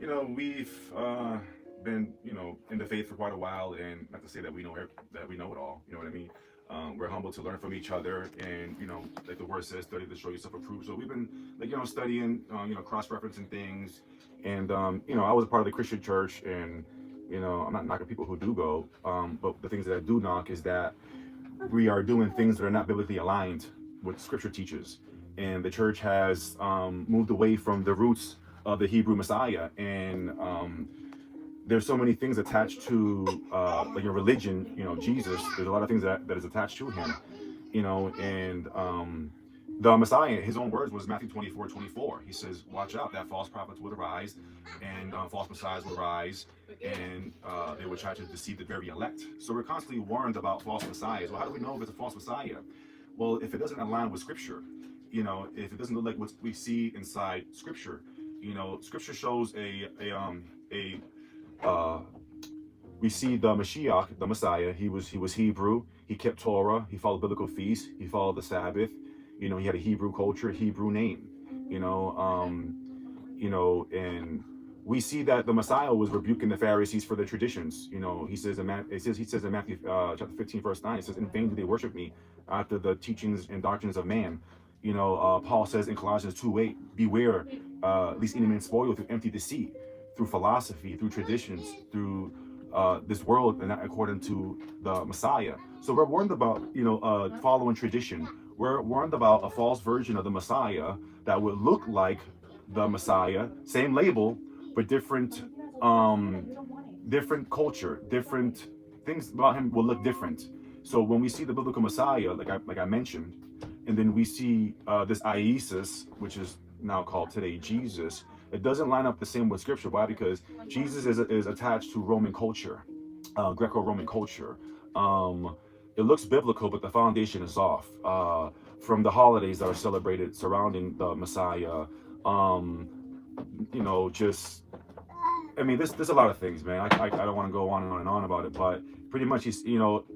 We've been, in the faith for quite a while, and not to say that that we know it all. You know what I mean? We're humble to learn from each other, and like the word says, study to show yourself approved. So we've been, like, studying, cross-referencing things, and I was a part of the Christian church, and I'm not knocking people who do go, but the things that I do knock is that we are doing things that are not biblically aligned with Scripture teaches, and the church has moved away from the roots of the Hebrew Messiah, and there's so many things attached to like your religion, Jesus. There's a lot of things that is attached to him, and the Messiah, his own words was Matthew 24:24. He says, watch out, that false prophets would arise, and false messiahs will rise, and they will try to deceive the very elect. So we're constantly warned about false messiahs. Well, how do we know if it's a false messiah? Well, if it doesn't align with Scripture, if it doesn't look like what we see inside Scripture, Scripture shows uh, we see the Mashiach, the Messiah. He was Hebrew. He kept Torah. He followed biblical feasts. He followed the Sabbath. He had a Hebrew culture, Hebrew name. And we see that the Messiah was rebuking the Pharisees for their traditions. He says in Matthew chapter 15, verse 9. It says, "In vain do they worship me after the teachings and doctrines of man." Paul says in Colossians 2:8, "Beware, lest any man spoil you through empty deceit, through philosophy, through traditions, through this world, and not according to the Messiah." So we're warned about following tradition. We're warned about a false version of the Messiah that would look like the Messiah, same label, but different culture, different things about him will look different. So when we see the biblical Messiah, like I mentioned, and then we see this Iesus, which is now called today Jesus, it doesn't line up the same with Scripture. Why? Because Jesus is attached to Roman culture, Greco-Roman culture. It looks biblical, but the foundation is off. From the holidays that are celebrated surrounding the Messiah, just, I mean, there's a lot of things, man. I don't want to go on and on about it, but pretty much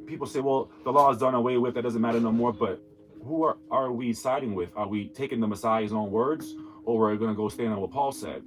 people say, well, the law is done away with, that doesn't matter no more. But who are we siding with? Are we taking the Messiah's own words, or are we going to go stand on what Paul said?